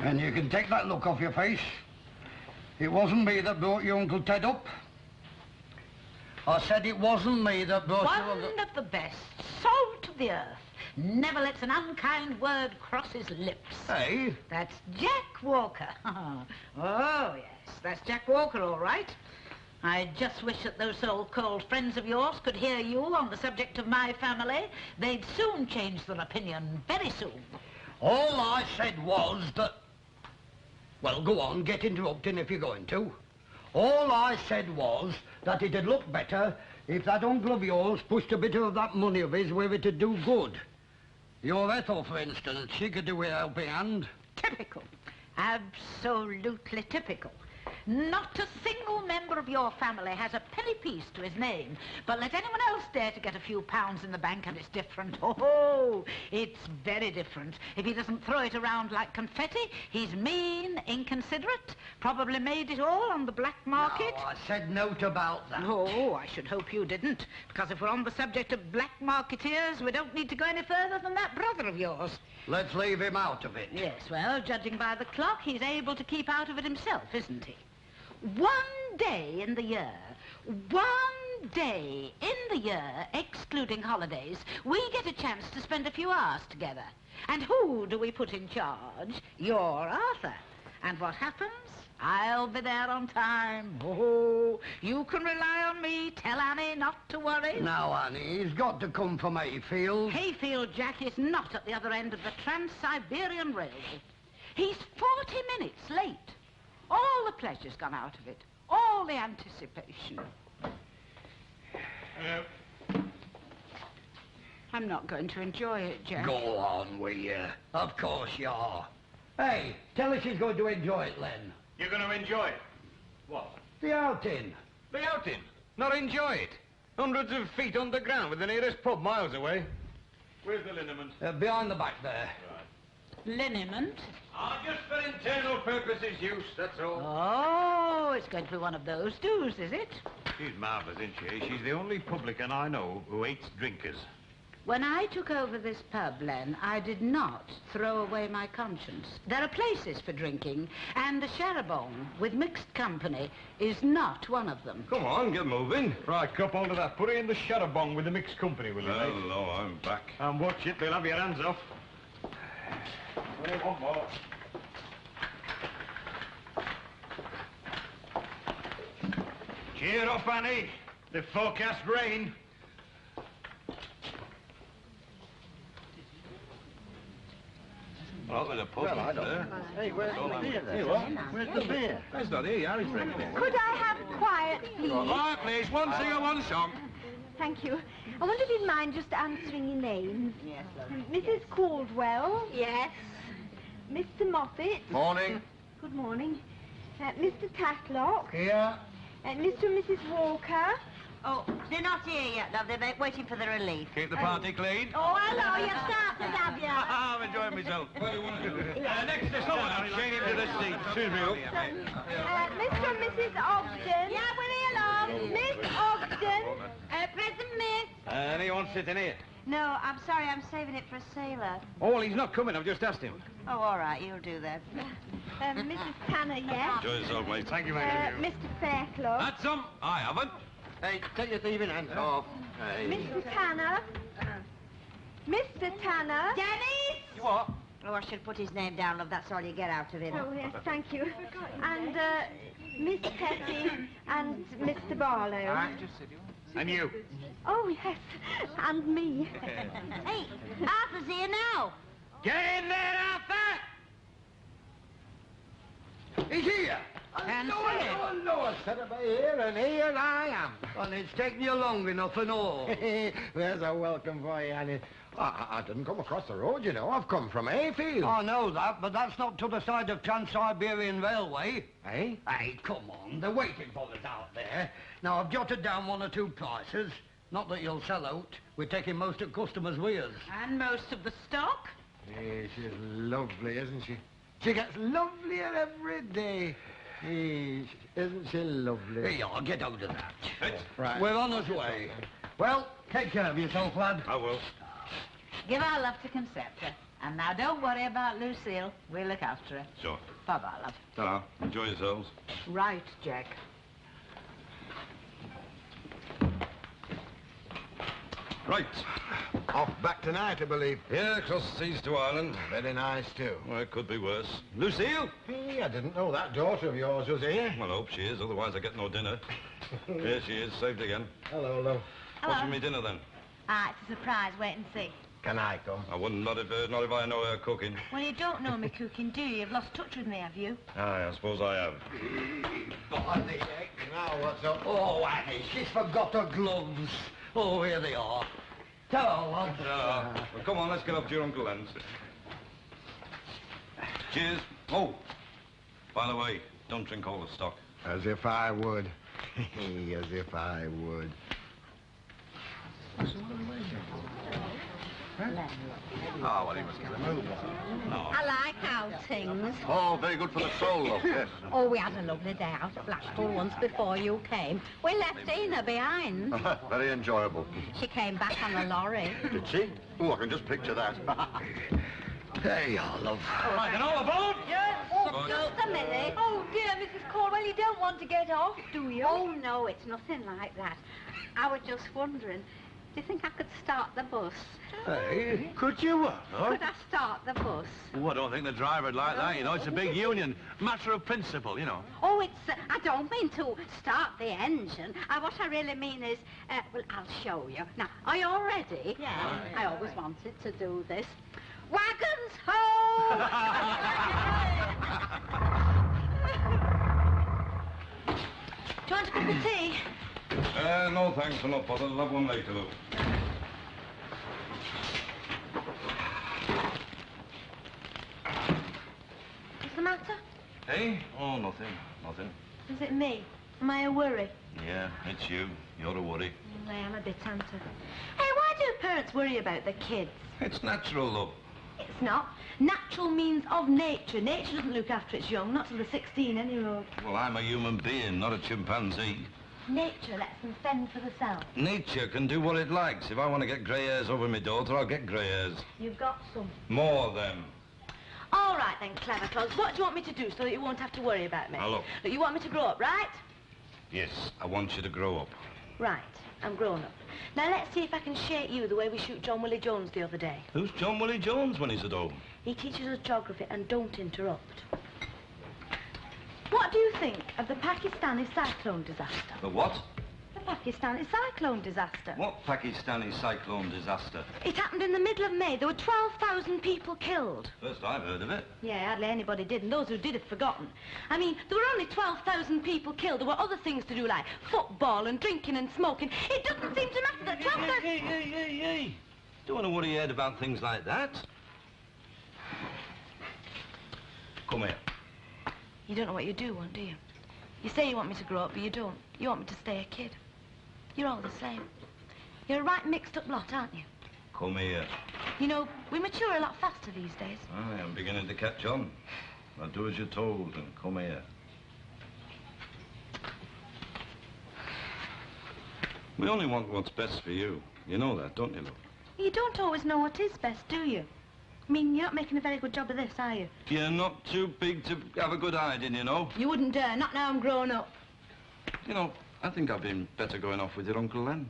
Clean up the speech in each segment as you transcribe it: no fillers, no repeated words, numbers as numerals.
And you can take that look off your face. It wasn't me that brought your Uncle Ted up. I said it wasn't me that brought your Uncle... One of the best, salt of the earth. Never lets an unkind word cross his lips. Hey? That's Jack Walker. Oh, yes, that's Jack Walker, all right. I just wish that those so-called friends of yours could hear you on the subject of my family. They'd soon change their opinion, very soon. All I said was that... Well, go on, get interrupting if you're going to. All I said was that it'd look better if that uncle of yours pushed a bit of that money of his where it'd do good. Your Ethel, for instance, she could do with a helping hand. Typical. Absolutely typical. Not a single member of your family has a penny piece to his name, but let anyone else dare to get a few pounds in the bank and it's different. Oh, it's very different. If he doesn't throw it around like confetti, he's mean, inconsiderate, probably made it all on the black market. No, I said note about that. Oh, I should hope you didn't, because if we're on the subject of black marketeers, we don't need to go any further than that brother of yours. Let's leave him out of it. Yes, well, judging by the clock, he's able to keep out of it himself, isn't he? One day in the year, excluding holidays, we get a chance to spend a few hours together. And who do we put in charge? Your Arthur. And what happens? I'll be there on time. Oh, you can rely on me. Tell Annie not to worry. Now, Annie, he's got to come from Hayfield. Hayfield, Jack, is not at the other end of the Trans-Siberian Railway. He's 40 minutes late. All the pleasure's gone out of it. All the anticipation. I'm not going to enjoy it, Jack. Go on, will you? Of course you are. Hey, tell her she's going to enjoy it, Len. You're going to enjoy it? What? The outing. The outing? Not enjoy it? Hundreds of feet underground with the nearest pub miles away. Where's the liniment? Behind the back there. Right. Liniment? Just for internal purposes use, that's all. Oh, it's going to be one of those do's, is it? She's marvellous, isn't she? She's the only publican I know who hates drinkers. When I took over this pub, Len, I did not throw away my conscience. There are places for drinking, and the Sharabong with mixed company is not one of them. Come on, get moving. Right, cup onto that. Put it in the Sharabong with the mixed company, will you, mate? Hello, I'm back. And watch it, they'll have your hands off. One more. Cheer up, Annie. The forecast rain. Oh, there's a pub. Well, I don't... Hey, where's the beer then? Hey, what? Where's the beer? That's not here. Harry's drinking it. Could I have quiet, please? Quiet, please. One singer, one song. Thank you. I wonder if you'd mind just answering your names. Yes, love. Mrs. Caldwell. Yes. Mr. Moffat. Morning. Good morning. Mr. Tatlock. Here. Mr. and Mrs. Walker. Oh, they're not here yet, love. They're waiting for the relief. Keep the party clean. Oh, hello. You've started, have you? I'm enjoying myself. Next to someone, I'll chain him to the seat. Excuse me, look. Mr. and Mrs. Ogden. Yeah, we're here, love. Miss Ogden. Present, miss. Anyone sitting here? No, I'm sorry. I'm saving it for a sailor. Oh, well, he's not coming. I've just asked him. Oh, all right. You'll do that. Mrs. Tanner, yes. Enjoy yourself, mate. Thank you, mate. Mr. Fairclough. That's some. I haven't. Hey, take your thieving hands off. Hey. Mr. Tanner. Mr. Tanner. Dennis! What? Oh, I should put his name down, love. That's all you get out of it. Oh, yes, thank you. And, Miss Petty and Mr. Barlow. All right, just sit. And you? Oh, yes, and me. Hey, Arthur's here now. Get in there, Arthur! He's here. And No, I said about here, and here I am. And it's taken you long enough and all. There's a welcome for you, Annie. I didn't come across the road, you know. I've come from Hayfield. I know that, but that's not to the side of Trans-Siberian Railway. Eh? Hey, come on, they're waiting for us out there. Now, I've jotted down one or two prices. Not that you'll sell out. We're taking most of customers with us. And most of the stock. Yeah, she's lovely, isn't she? She gets lovelier every day. Hey, isn't she lovely? Here you are, get out of that. Right. We're on our way. Well, take care of yourself, lad. I will. Give our love to Concepta. And now don't worry about Lucille. We'll look after her. Sure. Bye-bye, love. Ta-ra. Enjoy yourselves. Right, Jack. Right. Off back tonight, I believe. Yeah, across the seas to Ireland. Very nice, too. Well, it could be worse. Lucille? Hey, I didn't know that daughter of yours was here. Well, I hope she is, otherwise I get no dinner. Here she is, saved again. Hello, love. What's for me dinner, then? It's a surprise. Wait and see. Can I come? I wouldn't, not if I know her cooking. Well, you don't know me cooking, do you? You've lost touch with me, have you? Aye, I suppose I have. Bother heck. Now, what's up? Oh, Annie, she's forgot her gloves. Oh, here they are. Tell her, lads. Well, come on, let's get up to your Uncle Len's. Cheers. Oh, by the way, don't drink all the stock. As if I would. As if I would. Oh, well, he must get a move on. No. I like outings. Oh, very good for the soul, love, yes. Oh, we had a lovely day out at Blackpool once before you came. We left Ina behind. Very enjoyable. She came back on a lorry. Did she? Oh, I can just picture that. There you are, love. Right, and all aboard? Yes. Oh, just a minute. Oh, dear, Mrs. Cornwell, you don't want to get off, do you? Oh, no, it's nothing like that. I was just wondering, do you think I could start the bus? Hey, Could you what? Could I start the bus? Oh, I don't think the driver'd like that, you know. It's a big union. Matter of principle, you know. Oh, I don't mean to start the engine. What I really mean is, well, I'll show you. Now, are you all ready? Yeah. I always wanted to do this. Wagons home! Do you want a cup of tea? No, thanks. I'm not bothered. I'll have one later, though. What's the matter? Hey? Oh, nothing. Nothing. Is it me? Am I a worry? Yeah, it's you. You're a worry. I am a bit, aren't I? Hey, why do parents worry about their kids? It's natural, love. It's not. Natural means of nature. Nature doesn't look after its young, not till they're 16 anyway. Well, I'm a human being, not a chimpanzee. Nature lets them fend for themselves. Nature can do what it likes. If I want to get grey hairs over my daughter, I'll get grey hairs. You've got some. More then. All right then, clever clogs. What do you want me to do so that you won't have to worry about me? Now, look. You want me to grow up, right? Yes, I want you to grow up. Right. I'm grown up. Now let's see if I can shake you the way we shoot John Willie Jones the other day. Who's John Willie Jones when he's at home? He teaches us geography and don't interrupt. What do you think of the Pakistani cyclone disaster? The what? The Pakistani cyclone disaster. What Pakistani cyclone disaster? It happened in the middle of May. There were 12,000 people killed. First I've heard of it. Yeah, hardly anybody did, and those who did have forgotten. I mean, there were only 12,000 people killed. There were other things to do, like football and drinking and smoking. It doesn't seem to matter that 12,000... Hey. Don't want to worry your head about things like that. Come here. You don't know what you do want, do you? You say you want me to grow up, but you don't. You want me to stay a kid. You're all the same. You're a right mixed-up lot, aren't you? Come here. You know, we mature a lot faster these days. I am beginning to catch on. Now do as you're told and come here. We only want what's best for you. You know that, don't you, love? You don't always know what is best, do you? I mean, you're not making a very good job of this, are you? You're not too big to have a good hiding, you know. You wouldn't dare, not now I'm grown up. You know, I think I've been better going off with your Uncle Len.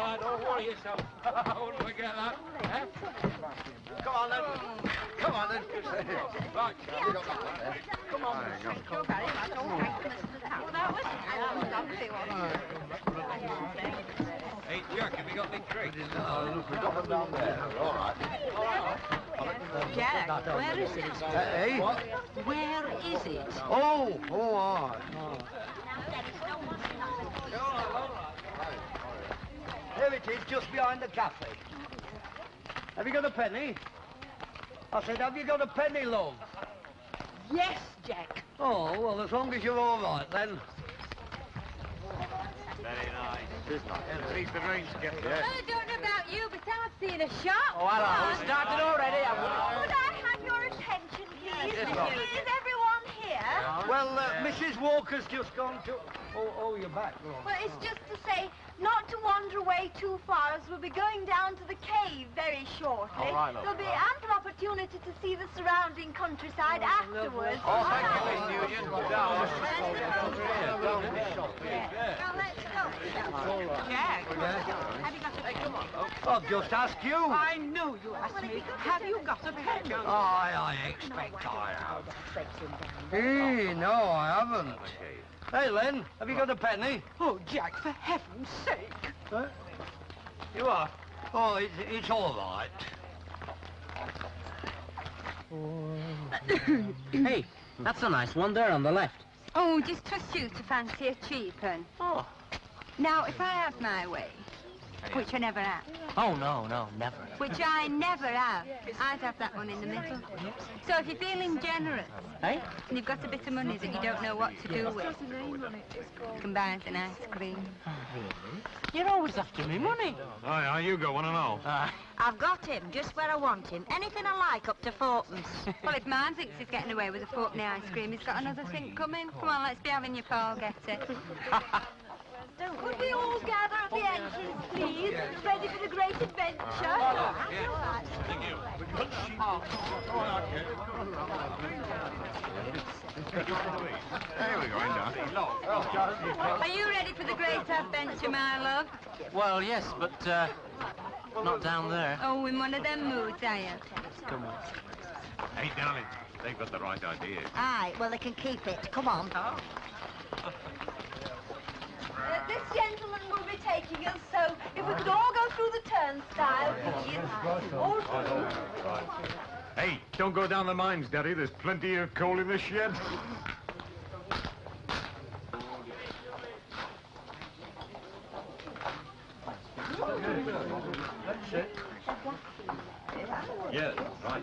right, don't worry yourself. I wouldn't forget that. Eh? Come on, then. Come on, then. Right. Come on. Hey, Jack, have you got any tricks? Look, we've got them down there. All right. Jack, where is it? Hey? What? Where is it? Oh, all right. There it is, just behind the cafe. Have you got a penny? I said, have you got a penny, love? Yes, Jack. Oh, well, as long as you're all right, then. Very nice. At least the rain's getting Well, I don't know about you, but I've seen a shop. Oh, hello. We started already, haven't we? Could I have your attention, please? Is everyone here? Well, Mrs. Walker's just gone to... Oh, you're back. Go on. Well, it's just to say not to wander away too far, as we'll be going down to the cave very shortly. All right, love. There'll be ample opportunity to see the surrounding countryside afterwards. Oh, thank you, Miss Nugent. Down. Now, let's go. Jack, have you got a penny? I've just asked you. I knew you asked me. Have you got a penny? I expect I have. Hey, no, I haven't. Hey, Len, have you got a penny? Oh, Jack, for heaven's sake. Huh? You are? Oh, it's all right. Hey, that's a nice one there on the left. Oh, just trust you to fancy a cheap one. Oh. Now, if I have my way, which I never have, Oh, no, never. which I never have, I'd have that one in the middle. So if you're feeling generous, Hey? and you've got a bit of money that you don't know what to do with, you can buy us an ice cream. You're always after me money. Aye, you go, one and all. I've got him just where I want him. Anything I like up to fourpence. Well, if man thinks he's getting away with a fourpenny ice cream, he's got another thing coming. Come on, let's be having your Paul get it. Could we all gather at the entrance, please? Ready for the great adventure? There we go, Are you ready for the great adventure, my love? Well, yes, but, not down there. Oh, in one of them moods, are you? Come on. Hey, darling, they've got the right idea. Aye, well, they can keep it. Come on. This gentleman will be taking us, so if we could all go through the turnstile, all through. Hey, don't go down the mines, Daddy. There's plenty of coal in the shed. Yeah, right.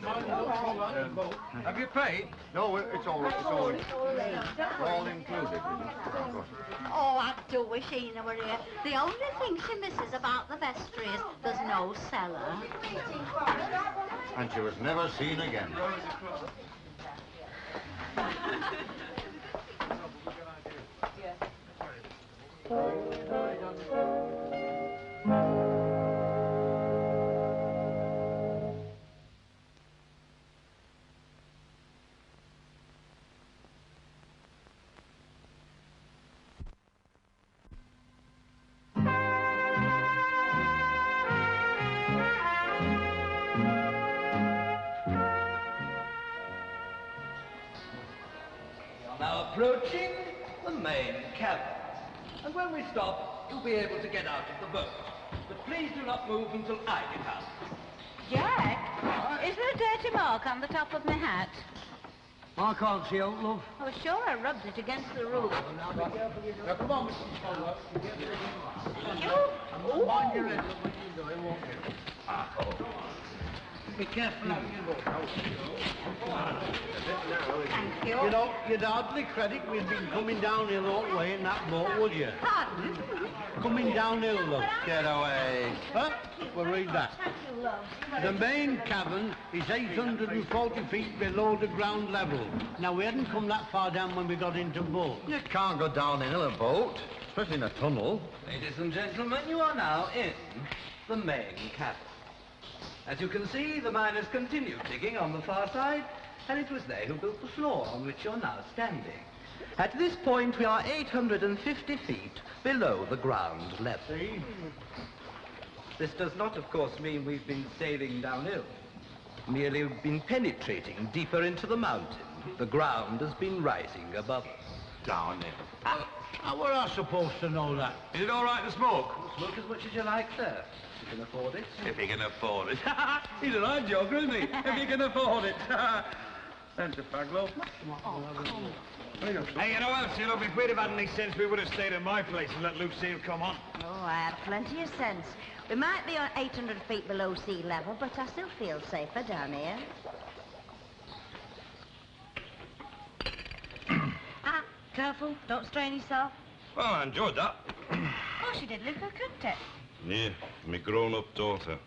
Have you paid? No, it's all included. Oh, I do wish Ina were here. The only thing she misses about the vestry is there's no cellar. And she was never seen again. Now approaching the main cabin. And when we stop, you'll be able to get out of the boat. But please do not move until I get out. Jack, is there a dirty mark on the top of my hat? I can't see out, love. I was sure I rubbed it against the roof. Now, come on, Mrs. Fowler. Be careful. Thank you. You know, you'd hardly credit we'd been coming downhill all the way in that boat, would you? Pardon? Coming downhill, love. Get away. Huh? Well, read that. The main cabin is 840 feet below the ground level. Now, we hadn't come that far down when we got into boat. You can't go down in a boat, especially in a tunnel. Ladies and gentlemen, you are now in the main cabin. As you can see, the miners continued digging on the far side, and it was they who built the floor on which you're now standing. At this point, we are 850 feet below the ground level. This does not, of course, mean we've been sailing downhill. Merely we've been penetrating deeper into the mountain. The ground has been rising above us. Downhill. How were I supposed to know that? Is it all right to smoke? Smoke as much as you like, sir. You can afford it. If he can afford it. He's a right joker, isn't he? If he can afford it. Sent a faglow. Hey, you know what, Look, if we'd have had any sense, we would have stayed at my place and let Lucille come on. Oh, I have plenty of sense. We might be on 800 feet below sea level, but I still feel safer down here. Careful, don't strain yourself. Well, I enjoyed that. Oh, she did look good, couldn't it? Yeah, my grown-up daughter.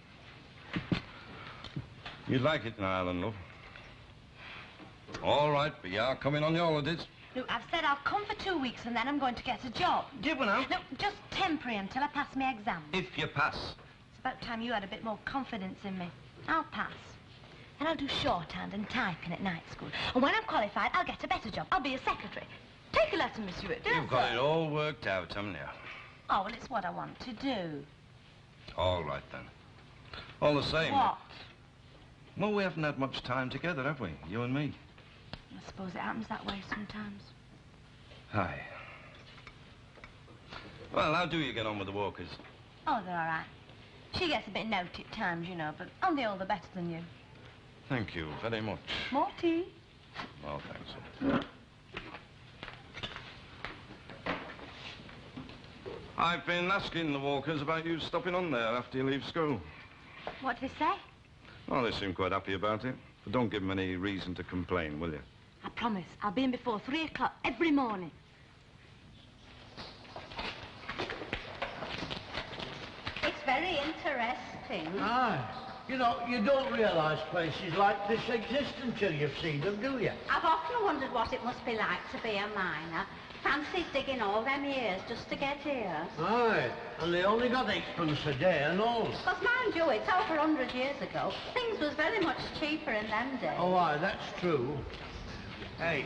You'd like it in Ireland, love. All right, but you are coming on your holidays. Look, I've said I'll come for 2 weeks and then I'm going to get a job. Give one out. No, just temporary until I pass my exam. If you pass. It's about time you had a bit more confidence in me. I'll pass. And I'll do shorthand and typing at night school. And when I'm qualified, I'll get a better job. I'll be a secretary. Take a lesson, Miss Hewitt. You've got it all worked out, haven't you? Oh, well, it's what I want to do. All right, then. All the same. What? Well, we haven't had much time together, have we? You and me. I suppose it happens that way sometimes. Hi. Well, how do you get on with the Walkers? Oh, they're all right. She gets a bit naughty at times, you know, but on the whole, they're better than you. Thank you very much. More tea? Well, thanks. I've been asking the Walkers about you stopping on there after you leave school. What did they say? Well, they seem quite happy about it. But don't give them any reason to complain, will you? I promise. I'll be in before 3 o'clock every morning. It's very interesting. Aye. You know, you don't realise places like this exist until you've seen them, do you? I've often wondered what it must be like to be a miner. Fancy digging all them years just to get here. Aye, and they only got 8pence a day and all. Because mind you, it's over 100 years ago. Things was very much cheaper in them days. Oh, aye, that's true. Hey,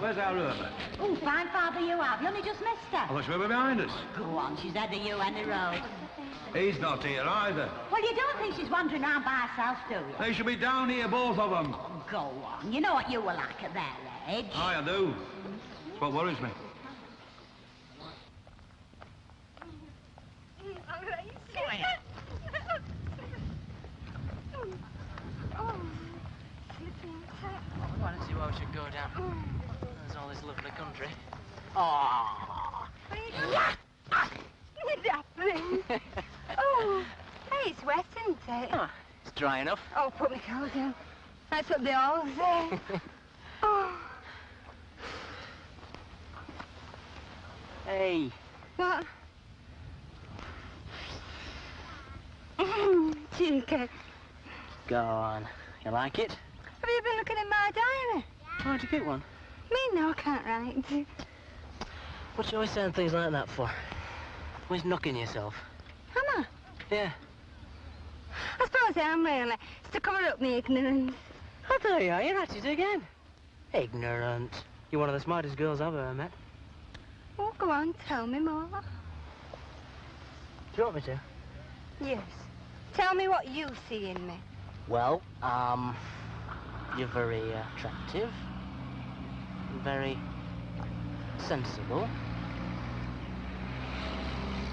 where's our hermit? Oh, fine father you have. You only just missed her. I wish we were behind us. Go on, she's ahead of you any road. He's not here either. Well, you don't think she's wandering around by herself, do you? They should be down here, both of them. Oh, go on. You know what you were like at their age. Aye, I do. That's what worries me. Why don't you see why we should go down? There's all this lovely country. Oh. What's happening? Oh, hey, it's wet, isn't it? Oh, it's dry enough. Oh, put my coat down. That's what they all say. Oh. Hey. What? Cheeky. Go on. You like it? Have you been looking in my diary? Why'd you get one? Me, no, I can't write. What you always saying things like that for? Always knocking yourself. Am I? Yeah. I suppose I am, really. It's to cover up my ignorance. Oh, there you are. You're at it again. Ignorant. You're one of the smartest girls I've ever met. Oh, go on, tell me more. Do you want me to? Yes. Tell me what you see in me. Well, you're very attractive. Very sensible.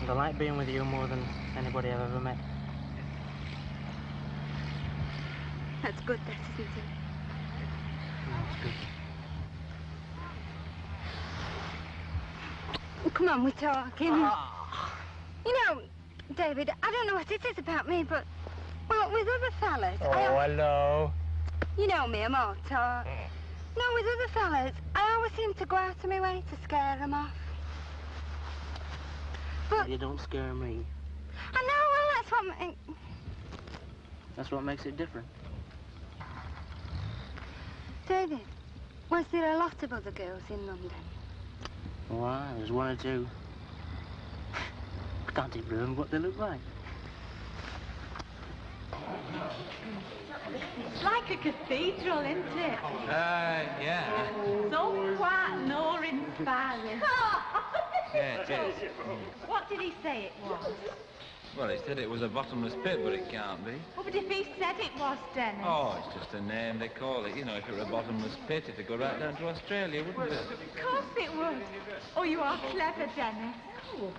And I like being with you more than anybody I've ever met. That's good, that isn't it? That's good. Come on, we're talking. You know, David, I don't know what it is about me, but, well, with other fellas... Hello. You know me, I'm all talk. No, with other fellas, I always seem to go out of my way to scare them off. But... You don't scare me. I know, well, that's what... That's what makes it different. David, was there a lot of other girls in London? Why, there's one or two. I can't even remember what they look like. It's like a cathedral, isn't it? Yeah. So quiet and awe-inspiring. Yeah, it is. What did he say it was? Well, he said it was a bottomless pit, but it can't be. Oh, but if he said it was, Dennis. Oh, it's just a name they call it. You know, if it were a bottomless pit, it'd go right down to Australia, wouldn't it? Of course it would. Oh, you are clever, Dennis. Oh,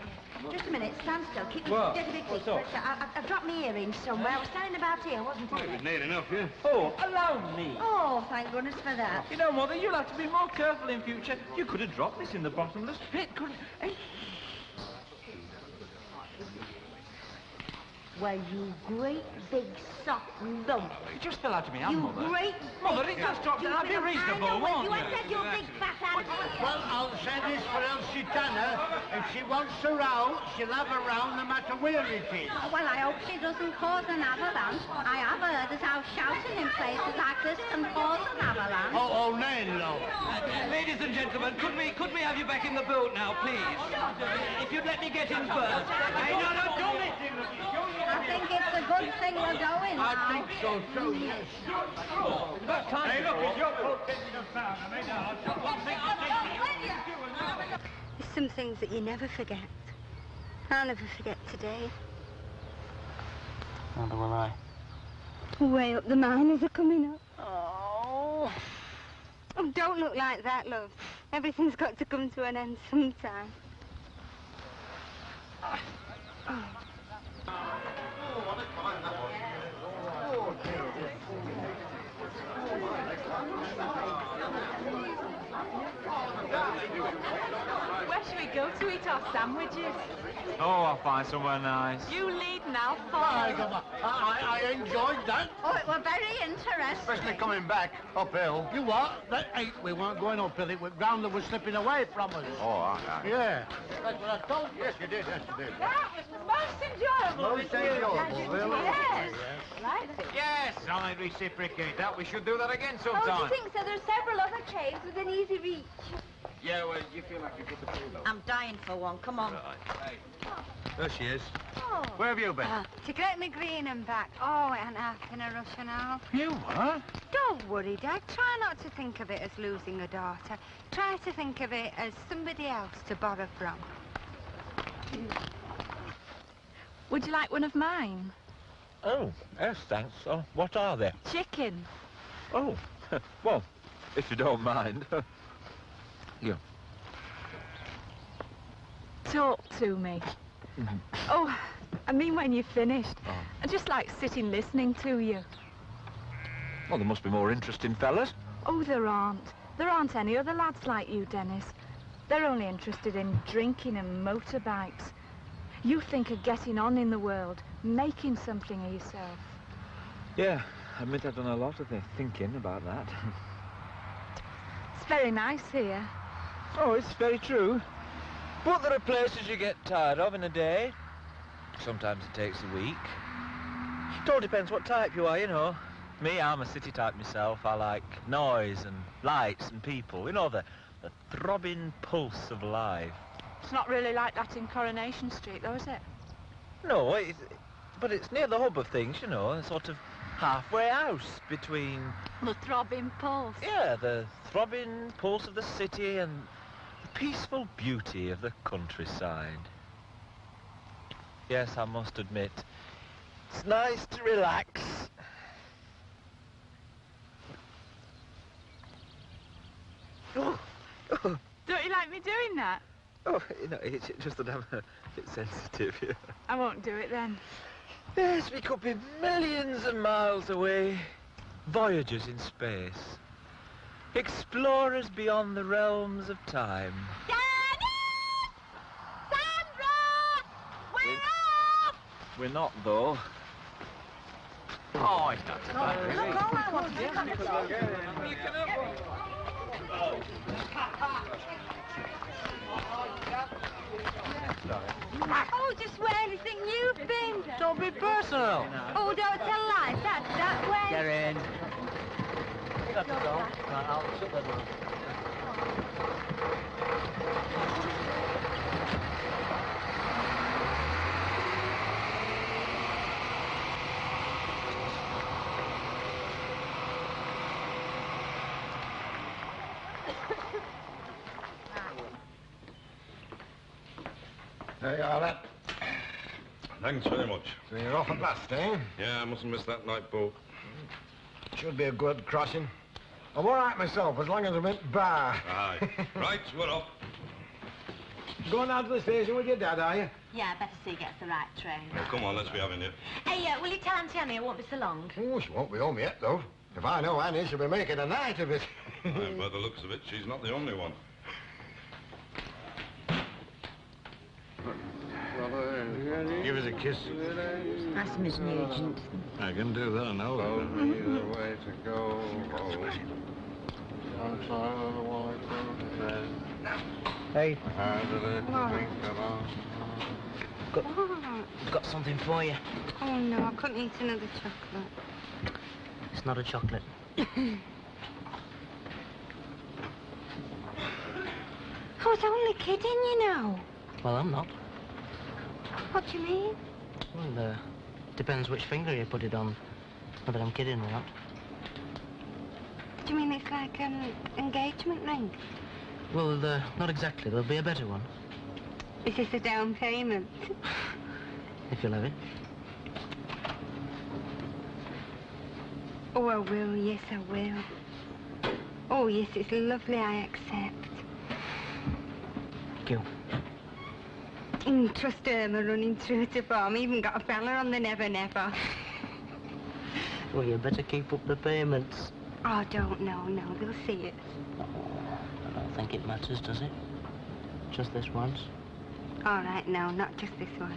just a minute, stand still. Keep What? your big What's feet. up? I've dropped my earrings somewhere. I was standing about here, wasn't I? It was near enough, yeah? Oh, allow me. Oh, thank goodness for that. You know, Mother, you'll have to be more careful in future. You could have dropped this in the bottomless pit, couldn't you? Well, you great big soft lump. It just fell out of my hand, You Mother. great Mother, big it just dropped. you I'll be big- reasonable, I know, won't you? you? I said you big fat animal. Well, I'll say this for Elsie Tanner. If she wants a row, she'll have a row no matter where it is. Well, I hope she doesn't cause an avalanche. I have heard that how shouting in places like this can cause an avalanche. Oh, Nan, love. Ladies and gentlemen, could we have you back in the boat now, please? If you'd let me get in first. Hey, no, don't let him. I think it's a good thing we're going now. I think so, too, yes. Hey, look, it's your boat getting us down. I mean, I've got one thing to say to you. There's some things that you never forget. I'll never forget today. Neither will I. Way up the miners are coming up. Oh. Oh, don't look like that, love. Everything's got to come to an end sometime. Where should we go to eat our sandwiches? Oh, I'll find somewhere nice. You lead now, I, follow. I enjoyed that. Oh, it were very interesting. Especially coming back uphill. You what? Hey, we weren't going uphill. It was ground that was slipping away from us. Oh, aye. Yeah. That's what I told you. Yes, you did, yes, you did. That was most enjoyable. Most enjoyable, really. Yes. Liked it. Yes, I reciprocate that. We should do that again Oh, do sometime. you think so? There's several other caves within easy reach. Yeah, well, you feel like you put the through, though. I'm dying for one. Come on. Hey, There she is. Oh. Where have you been? To get me green and back. Oh, and half in a rush and all. You what? Don't worry, Dad. Try not to think of it as losing a daughter. Try to think of it as somebody else to borrow from. Would you like one of mine? Oh, yes, thanks. Oh, what are they? Chicken. Oh, well, if you don't mind. Yeah. Talk to me. Oh, I mean when you're finished. Oh. I just like sitting listening to you. Well, there must be more interesting fellas. Oh, there aren't. There aren't any other lads like you, Dennis. They're only interested in drinking and motorbikes. You think of getting on in the world, making something of yourself. Yeah, I admit I've done a lot of thinking about that. It's very nice here. Oh, it's very true. But there are places you get tired of in a day. Sometimes it takes a week. It all depends what type you are, you know. Me, I'm a city type myself. I like noise and lights and people. You know, the throbbing pulse of life. It's not really like that in Coronation Street, though, is it? No, but it's near the hub of things, you know, a sort of halfway house between... The throbbing pulse. Yeah, the throbbing pulse of the city and the peaceful beauty of the countryside. Yes, I must admit, it's nice to relax. Oh, oh, Don't you like me doing that? oh, you know, it's just that I'm a bit sensitive here. I won't do it then. Yes, we could be millions of miles away. Voyagers in space. Explorers beyond the realms of time. Dennis! Sandra! We're off! We're not, though. Oh, it's not too bad, really. Look, all I want to Oh, just where anything you've been. Don't be personal. Oh, don't tell lies. That's that way. Get in. You got to go. Right, I'll shut the door. There you are, that. Thanks very much. So you're off at last, eh? Yeah, I mustn't miss that night boat. Should be a good crossing. I'm all right myself, as long as I went bar. Aye. Right, we're off. Going down to the station with your dad, are you? Yeah, better see he gets the right train. Well, come on, let's be having it. Hey, will you tell Auntie Annie it won't be so long? Oh, she won't be home yet, though. If I know Annie, she'll be making a night of it. Aye, by the looks of it, she's not the only one. Give us a kiss. That's Miss Nugent. I can do that now. The way to go. Hey, What? got something for you. Oh, no, I couldn't eat another chocolate. It's not a chocolate. I was only kidding, you know. Well, I'm not. What do you mean? Well, depends which finger you put it on. Whether I'm kidding or not. Do you mean it's like an engagement ring? Well, not exactly. There'll be a better one. Is this a down payment? If you'll have it. Oh, I will. Yes, I will. Oh, yes, it's lovely. I accept. Thank you. Trust Irma running through to farm. Even got a fella on the Never Never. Well, you better keep up the payments. Oh, don't. No, they'll see it. I don't think it matters, does it? Just this once. All right, no, not just this one.